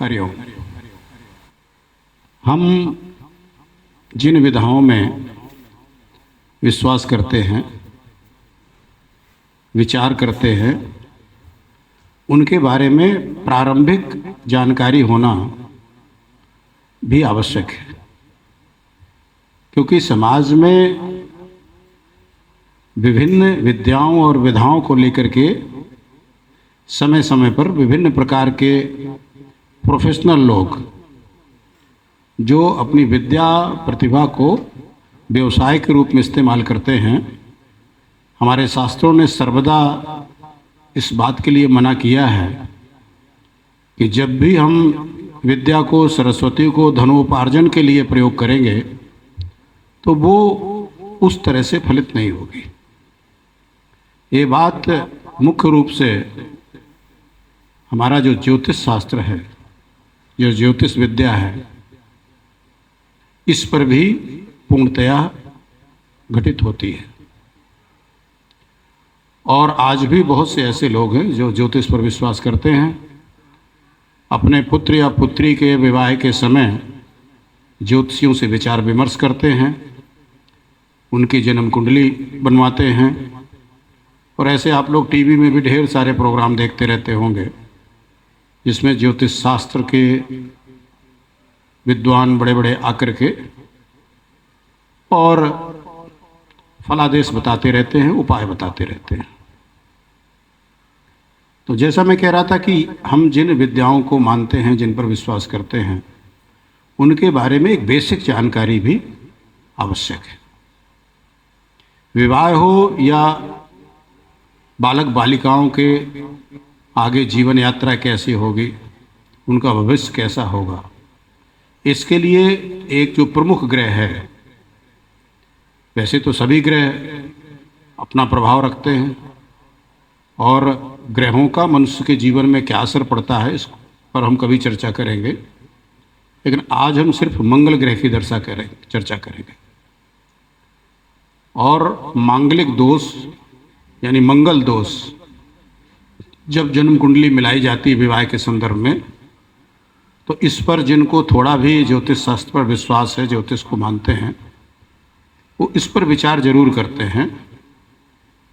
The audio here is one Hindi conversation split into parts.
हरिओम। हम जिन विधाओं में विश्वास करते हैं, विचार करते हैं, उनके बारे में प्रारंभिक जानकारी होना भी आवश्यक है, क्योंकि समाज में विभिन्न विद्याओं और विधाओं को लेकर के समय समय पर विभिन्न प्रकार के प्रोफेशनल लोग जो अपनी विद्या प्रतिभा को व्यवसाय के रूप में इस्तेमाल करते हैं, हमारे शास्त्रों ने सर्वदा इस बात के लिए मना किया है कि जब भी हम विद्या को, सरस्वती को धनोपार्जन के लिए प्रयोग करेंगे तो वो उस तरह से फलित नहीं होगी। ये बात मुख्य रूप से हमारा जो ज्योतिष शास्त्र है, जो ज्योतिष विद्या है, इस पर भी पूर्णतया घटित होती है। और आज भी बहुत से ऐसे लोग हैं जो ज्योतिष पर विश्वास करते हैं। अपने पुत्र या पुत्री के विवाह के समय ज्योतिषियों से विचार विमर्श करते हैं, उनकी जन्म कुंडली बनवाते हैं। और ऐसे आप लोग टीवी में भी ढेर सारे प्रोग्राम देखते रहते होंगे जिसमें ज्योतिष शास्त्र के विद्वान बड़े बड़े आकर के और फलादेश बताते रहते हैं, उपाय बताते रहते हैं। तो जैसा मैं कह रहा था कि हम जिन विद्याओं को मानते हैं, जिन पर विश्वास करते हैं, उनके बारे में एक बेसिक जानकारी भी आवश्यक है। विवाह हो या बालक बालिकाओं के आगे जीवन यात्रा कैसी होगी, उनका भविष्य कैसा होगा, इसके लिए एक जो प्रमुख ग्रह है, वैसे तो सभी ग्रह अपना प्रभाव रखते हैं और ग्रहों का मनुष्य के जीवन में क्या असर पड़ता है इस पर हम कभी चर्चा करेंगे, लेकिन आज हम सिर्फ मंगल ग्रह की चर्चा करेंगे। और मांगलिक दोष यानी मंगल दोष जब जन्म कुंडली मिलाई जाती है विवाह के संदर्भ में, तो इस पर जिनको थोड़ा भी ज्योतिष शास्त्र पर विश्वास है, ज्योतिष को मानते हैं, वो इस पर विचार जरूर करते हैं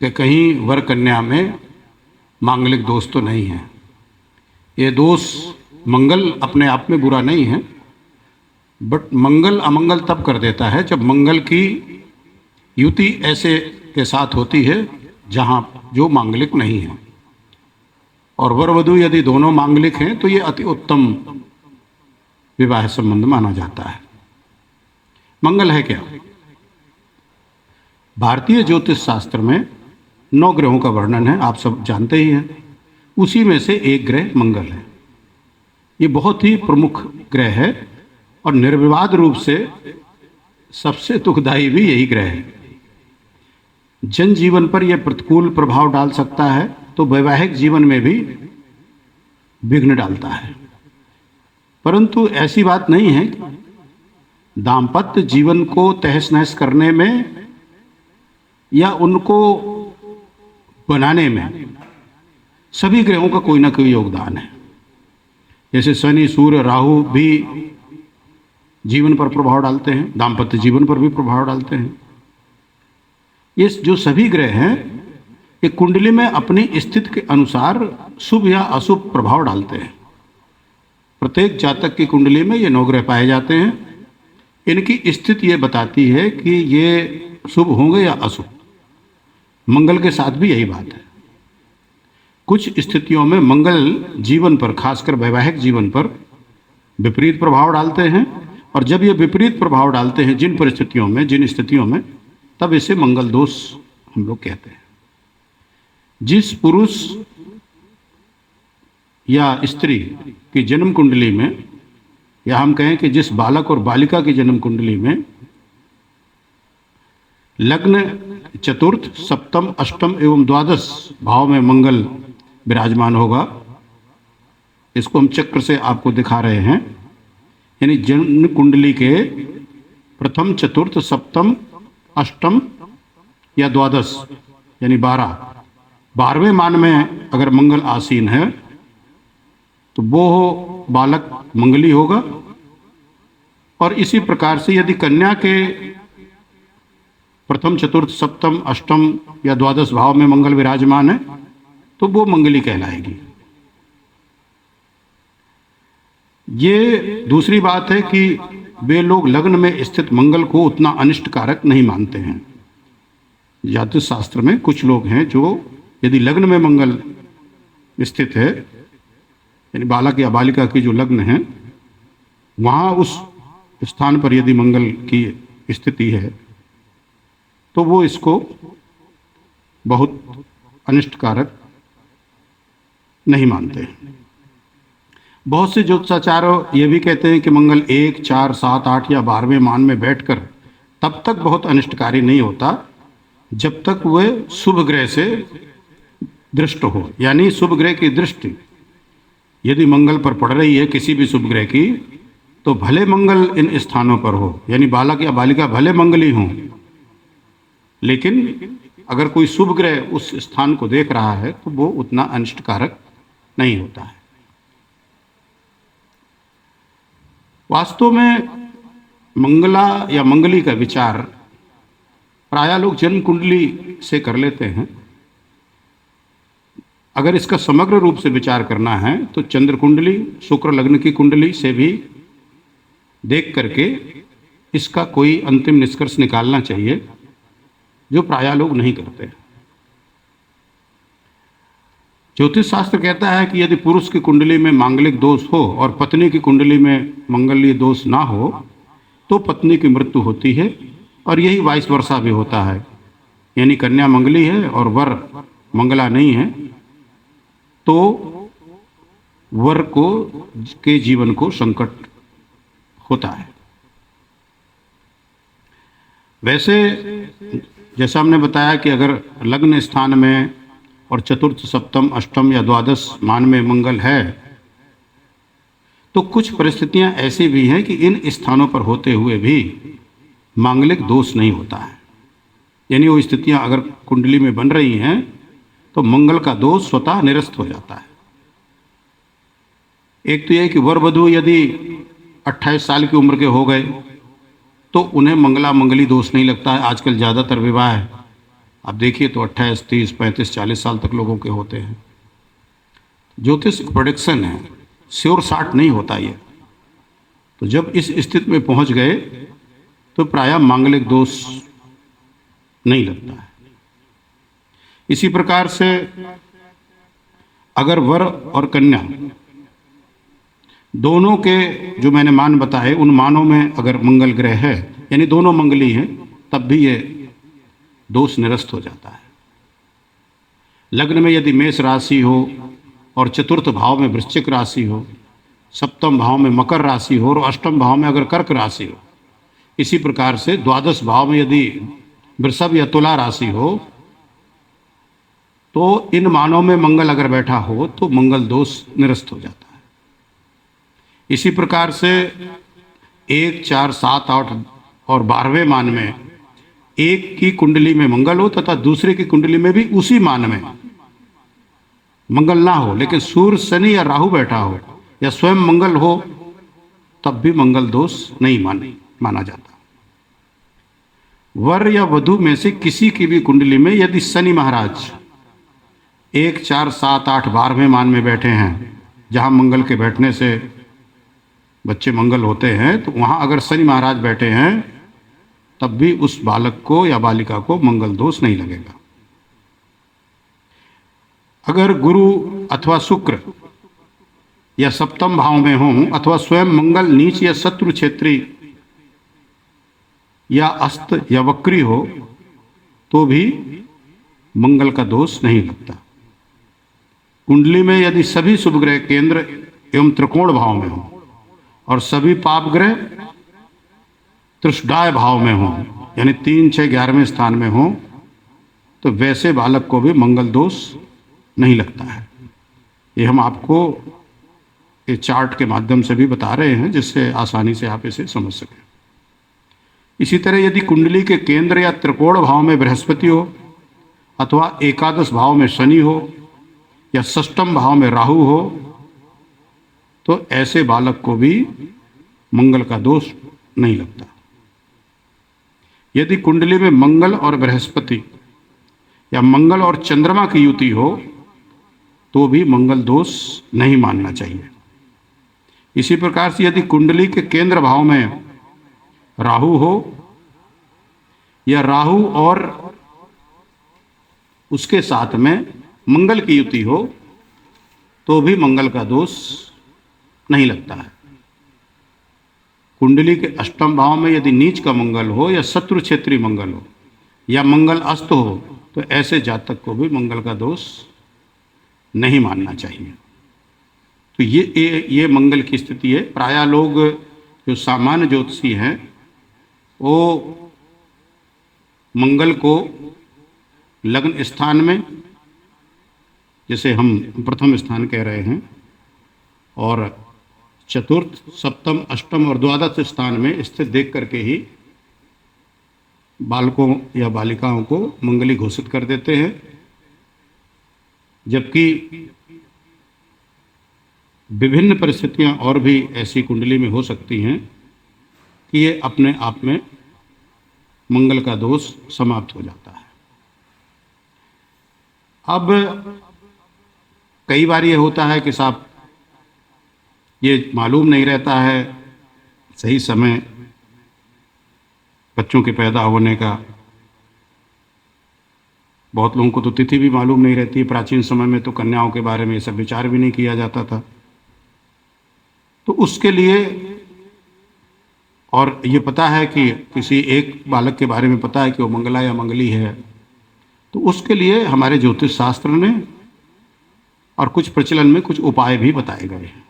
कि कहीं वर कन्या में मांगलिक दोष तो नहीं है। ये दोष, मंगल अपने आप में बुरा नहीं है, बट मंगल अमंगल तब कर देता है जब मंगल की युति ऐसे के साथ होती है जहाँ जो मांगलिक नहीं है। और वर वधू यदि दोनों मांगलिक हैं तो ये अति उत्तम विवाह संबंध माना जाता है। मंगल है क्या? भारतीय ज्योतिष शास्त्र में 9 ग्रहों का वर्णन है, आप सब जानते ही हैं। उसी में से एक ग्रह मंगल है। ये बहुत ही प्रमुख ग्रह है और निर्विवाद रूप से सबसे दुखदायी भी यही ग्रह है। जन जीवन पर यह प्रतिकूल प्रभाव डाल सकता है तो वैवाहिक जीवन में भी विघ्न डालता है। परंतु ऐसी बात नहीं है। दाम्पत्य जीवन को तहस नहस करने में या उनको बनाने में सभी ग्रहों का कोई ना कोई योगदान है। जैसे शनि, सूर्य, राहु भी जीवन पर प्रभाव डालते हैं, दाम्पत्य जीवन पर भी प्रभाव डालते हैं। ये जो सभी ग्रह हैं ये कुंडली में अपनी स्थिति के अनुसार शुभ या अशुभ प्रभाव डालते हैं। प्रत्येक जातक की कुंडली में ये 9 ग्रह पाए जाते हैं। इनकी स्थिति ये बताती है कि ये शुभ होंगे या अशुभ। मंगल के साथ भी यही बात है। कुछ स्थितियों में मंगल जीवन पर, खासकर वैवाहिक जीवन पर विपरीत प्रभाव डालते हैं, और जब ये विपरीत प्रभाव डालते हैं जिन स्थितियों में, तब इसे मंगल दोष हम लोग कहते हैं। जिस पुरुष या स्त्री की जन्म कुंडली में, या हम कहें कि जिस बालक और बालिका की जन्म कुंडली में लग्न चतुर्थ, सप्तम, अष्टम एवं द्वादश भाव में मंगल विराजमान होगा, इसको हम चक्र से आपको दिखा रहे हैं। यानी जन्म कुंडली के प्रथम, चतुर्थ, सप्तम, अष्टम या द्वादश यानी 12वें मान में अगर मंगल आसीन है तो वो बालक मंगली होगा। और इसी प्रकार से यदि कन्या के प्रथम, चतुर्थ, सप्तम, अष्टम या द्वादश भाव में मंगल विराजमान है तो वो मंगली कहलाएगी। ये दूसरी बात है कि वे लोग लग्न में स्थित मंगल को उतना अनिष्ट कारक नहीं मानते हैं। ज्योतिष शास्त्र में कुछ लोग हैं जो यदि लग्न में मंगल स्थित है, यानी बालक या बालिका की जो लग्न है, वहाँ उस स्थान पर यदि मंगल की स्थिति है तो वो इसको बहुत अनिष्टकारक नहीं मानते हैं। बहुत से ज्योतिषाचार्य ये भी कहते हैं कि मंगल 1, 4, 7, 8 या 12वें मान में बैठकर तब तक बहुत अनिष्टकारी नहीं होता जब तक वह शुभ ग्रह से दृष्ट हो। यानी शुभ ग्रह की दृष्टि यदि मंगल पर पड़ रही है, किसी भी शुभ ग्रह की, तो भले मंगल इन स्थानों पर हो, यानी बालक या बालिका भले मंगली हों, लेकिन अगर कोई शुभ ग्रह उस स्थान को देख रहा है तो वो उतना अनिष्टकारक नहीं होता है। वास्तव में मंगला या मंगली का विचार प्रायः लोग जन्म कुंडली से कर लेते हैं। अगर इसका समग्र रूप से विचार करना है तो चंद्र कुंडली, शुक्र लग्न की कुंडली से भी देख करके इसका कोई अंतिम निष्कर्ष निकालना चाहिए, जो प्रायः लोग नहीं करते। ज्योतिष शास्त्र कहता है कि यदि पुरुष की कुंडली में मांगलिक दोष हो और पत्नी की कुंडली में मंगलीय दोष ना हो तो पत्नी की मृत्यु होती है, और यही वाइस वर्षा भी होता है। यानी कन्या मंगली है और वर मंगला नहीं है तो वर को के जीवन को संकट होता है। वैसे जैसा हमने बताया कि अगर लग्न स्थान में और चतुर्थ, सप्तम, अष्टम या द्वादश मान में मंगल है तो कुछ परिस्थितियां ऐसी भी हैं कि इन स्थानों पर होते हुए भी मांगलिक दोष नहीं होता है। यानी वो स्थितियां अगर कुंडली में बन रही हैं तो मंगल का दोष स्वतः निरस्त हो जाता है। एक तो यह कि वर वधू यदि 28 साल की उम्र के हो गए तो उन्हें मंगला मंगली दोष नहीं लगता है। आजकल ज़्यादातर विवाह आप देखिए तो 28, 30, 35, 40 साल तक लोगों के होते हैं। ज्योतिष प्रोडिक्शन है, श्योर शाट नहीं होता ये। तो जब इस स्थिति में पहुंच गए तो प्रायः मांगलिक दोष नहीं लगता है। इसी प्रकार से अगर वर और कन्या दोनों के जो मैंने मान बताए उन मानों में अगर मंगल ग्रह है, यानी दोनों मंगली हैं, तब भी ये दोष निरस्त हो जाता है। लग्न में यदि मेष राशि हो और चतुर्थ भाव में वृश्चिक राशि हो, सप्तम भाव में मकर राशि हो और अष्टम भाव में अगर कर्क राशि हो, इसी प्रकार से द्वादश भाव में यदि वृषभ या तुला राशि हो, तो इन मानों में मंगल अगर बैठा हो तो मंगल दोष निरस्त हो जाता है। इसी प्रकार से 1, 4, 7, 8 और 12वें मान में एक की कुंडली में मंगल हो तथा दूसरे की कुंडली में भी उसी मान में मंगल ना हो, लेकिन सूर्य, शनि या राहु बैठा हो या स्वयं मंगल हो, तब भी मंगल दोष नहीं माना जाता। वर या वधू में से किसी की भी कुंडली में यदि शनि महाराज 1, 4, 7, 8, 12वें मान में बैठे हैं, जहां मंगल के बैठने से बच्चे मंगल होते हैं, तो वहां अगर शनि महाराज बैठे हैं तब भी उस बालक को या बालिका को मंगल दोष नहीं लगेगा। अगर गुरु अथवा शुक्र या सप्तम भाव में हो अथवा स्वयं मंगल नीच या शत्रु क्षेत्री या अस्त या वक्री हो तो भी मंगल का दोष नहीं लगता। कुंडली में यदि सभी शुभ ग्रह केंद्र एवं त्रिकोण भाव में हो और सभी पाप ग्रह त्रिषडाय भाव में हो, यानी 3, 6, 11वें स्थान में हो, तो वैसे बालक को भी मंगल दोष नहीं लगता है। ये हम आपको ये चार्ट के माध्यम से भी बता रहे हैं जिससे आसानी से आप इसे समझ सकें। इसी तरह यदि कुंडली के केंद्र या त्रिकोण भाव में बृहस्पति हो अथवा एकादश भाव में शनि हो या षष्ठम भाव में राहु हो तो ऐसे बालक को भी मंगल का दोष नहीं लगता। यदि कुंडली में मंगल और बृहस्पति या मंगल और चंद्रमा की युति हो तो भी मंगल दोष नहीं मानना चाहिए। इसी प्रकार से यदि कुंडली के केंद्र भाव में राहु हो या राहु और उसके साथ में मंगल की युति हो तो भी मंगल का दोष नहीं लगता है। कुंडली के अष्टम भाव में यदि नीच का मंगल हो या शत्रु क्षेत्रीय मंगल हो या मंगल अस्त हो तो ऐसे जातक को भी मंगल का दोष नहीं मानना चाहिए। तो ये मंगल की स्थिति है। प्रायः लोग जो सामान्य ज्योतिषी हैं वो मंगल को लग्न स्थान में, जैसे हम प्रथम स्थान कह रहे हैं, और चतुर्थ, सप्तम, अष्टम और द्वादश स्थान में स्थित देख करके ही बालकों या बालिकाओं को मंगली घोषित कर देते हैं। जबकि विभिन्न परिस्थितियां और भी ऐसी कुंडली में हो सकती हैं कि ये अपने आप में मंगल का दोष समाप्त हो जाता है। अब कई बार ये होता है कि साहब ये मालूम नहीं रहता है सही समय बच्चों के पैदा होने का। बहुत लोगों को तो तिथि भी मालूम नहीं रहती। प्राचीन समय में तो कन्याओं के बारे में ये सब विचार भी नहीं किया जाता था। तो उसके लिए, और ये पता है कि किसी एक बालक के बारे में पता है कि वो मंगला या मंगली है, तो उसके लिए हमारे ज्योतिष शास्त्र ने और कुछ प्रचलन में कुछ उपाय भी बताए गए हैं,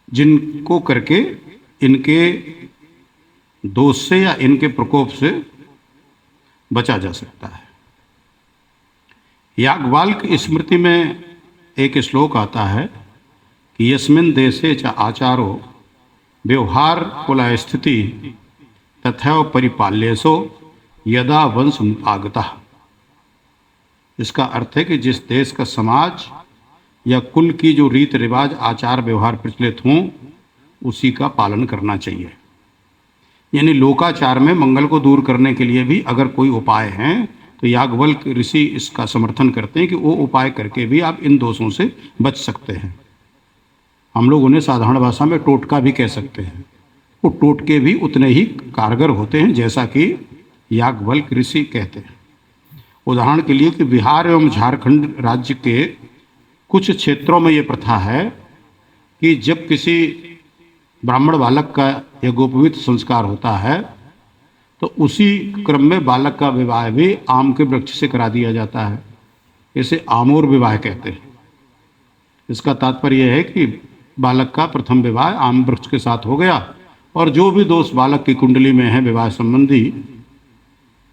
जिनको करके इनके दोष से या इनके प्रकोप से बचा जा सकता है। याज्ञवल्क स्मृति में एक श्लोक आता है कि यस्मिन् देशे च आचारो व्यवहार कुला स्थिति तथैव परिपाल्येषो यदा वंश आगतः। इसका अर्थ है कि जिस देश का समाज या कुल की जो रीत रिवाज आचार व्यवहार प्रचलित हों उसी का पालन करना चाहिए। यानी लोकाचार में मंगल को दूर करने के लिए भी अगर कोई उपाय हैं तो याज्ञवल्क ऋषि इसका समर्थन करते हैं कि वो उपाय करके भी आप इन दोषों से बच सकते हैं। हम लोग उन्हें साधारण भाषा में टोटका भी कह सकते हैं। वो टोटके भी उतने ही कारगर होते हैं जैसा कि याज्ञवल्क ऋषि कहते हैं। उदाहरण के लिए कि बिहार एवं झारखंड राज्य के कुछ क्षेत्रों में ये प्रथा है कि जब किसी ब्राह्मण बालक का या गोपवीत संस्कार होता है तो उसी क्रम में बालक का विवाह भी आम के वृक्ष से करा दिया जाता है। इसे आमोर विवाह कहते हैं। इसका तात्पर्य यह है कि बालक का प्रथम विवाह आम वृक्ष के साथ हो गया और जो भी दोष बालक की कुंडली में है विवाह संबंधी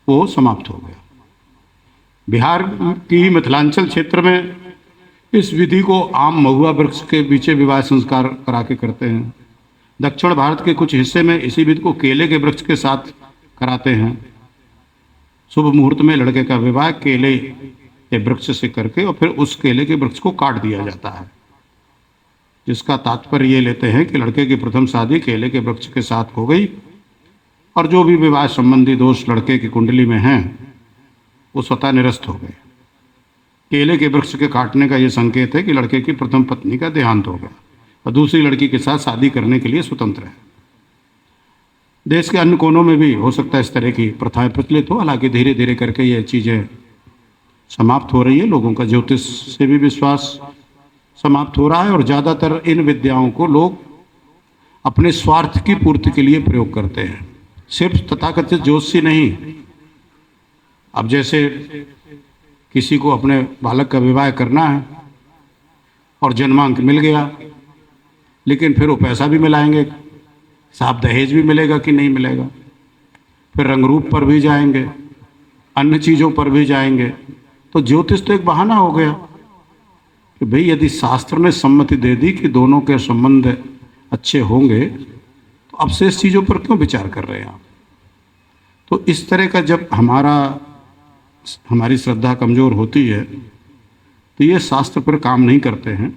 वो समाप्त हो गया। बिहार की मिथिलांचल क्षेत्र में इस विधि को आम महुआ वृक्ष के पीछे विवाह संस्कार करा के करते हैं। दक्षिण भारत के कुछ हिस्से में इसी विधि को केले के वृक्ष के साथ कराते हैं। शुभ मुहूर्त में लड़के का विवाह केले के वृक्ष से करके और फिर उस केले के वृक्ष को काट दिया जाता है, जिसका तात्पर्य ये लेते हैं कि लड़के की प्रथम शादी केले के वृक्ष के साथ हो गई और जो भी विवाह संबंधी दोष लड़के की कुंडली में हैं वो स्वतः निरस्त हो गए। केले के वृक्ष के काटने का ये संकेत है कि लड़के की प्रथम पत्नी का देहांत हो गया और दूसरी लड़की के साथ शादी करने के लिए स्वतंत्र है। देश के अन्य कोनों में भी हो सकता है इस तरह की प्रथाएं प्रचलित हो। हालांकि धीरे धीरे करके ये चीज़ें समाप्त हो रही है। लोगों का ज्योतिष से भी विश्वास समाप्त हो रहा है और ज़्यादातर इन विद्याओं को लोग अपने स्वार्थ की पूर्ति के लिए प्रयोग करते हैं, सिर्फ तथाकथित ज्योतिषी नहीं। अब जैसे किसी को अपने बालक का विवाह करना है और जन्मांक मिल गया, लेकिन फिर वो पैसा भी मिलाएंगे, साहब दहेज भी मिलेगा कि नहीं मिलेगा, फिर रंग रूप पर भी जाएंगे, अन्य चीज़ों पर भी जाएंगे। तो ज्योतिष तो एक बहाना हो गया कि भाई यदि शास्त्र ने सम्मति दे दी कि दोनों के संबंध अच्छे होंगे तो अब शेष चीज़ों पर क्यों विचार कर रहे हैं आप। तो इस तरह का जब हमारी श्रद्धा कमज़ोर होती है तो ये शास्त्र पर काम नहीं करते हैं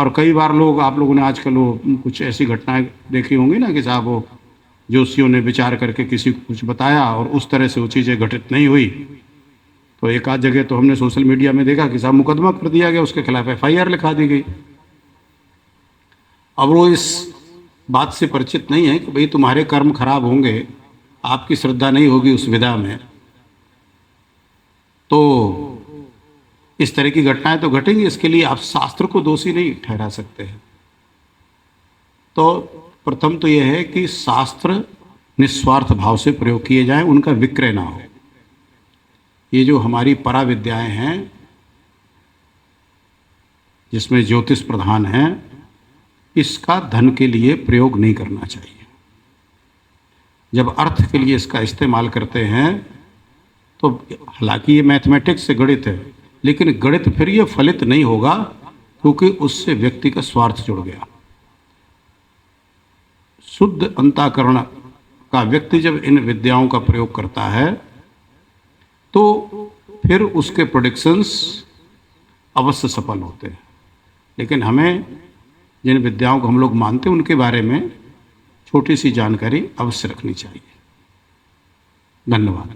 और कई बार लोग, आप लोगों ने आजकल वो कुछ ऐसी घटनाएं देखी होंगी ना कि साहब वो ज्योतिषियों ने विचार करके किसी को कुछ बताया और उस तरह से वो चीज़ें घटित नहीं हुई। तो एक आध जगह तो हमने सोशल मीडिया में देखा कि साहब मुकदमा कर दिया गया, उसके खिलाफ एफआईआर लिखा दी गई। अब वो इस बात से परिचित नहीं है कि भाई तुम्हारे कर्म खराब होंगे, आपकी श्रद्धा नहीं होगी उस विधा में, तो इस तरह की घटनाएं तो घटेंगी। इसके लिए आप शास्त्र को दोषी नहीं ठहरा सकते हैं। तो प्रथम तो यह है कि शास्त्र निस्वार्थ भाव से प्रयोग किए जाएं, उनका विक्रय ना हो। ये जो हमारी पराविद्याएं हैं जिसमें ज्योतिष प्रधान है, इसका धन के लिए प्रयोग नहीं करना चाहिए। जब अर्थ के लिए इसका इस्तेमाल करते हैं तो हालांकि ये मैथमेटिक्स से गणित है, लेकिन गणित फिर ये फलित नहीं होगा क्योंकि उससे व्यक्ति का स्वार्थ जुड़ गया। शुद्ध अंतःकरण का व्यक्ति जब इन विद्याओं का प्रयोग करता है तो फिर उसके प्रेडिक्शंस अवश्य सफल होते हैं। लेकिन हमें जिन विद्याओं को हम लोग मानते हैं उनके बारे में छोटी सी जानकारी अवश्य रखनी चाहिए। धन्यवाद।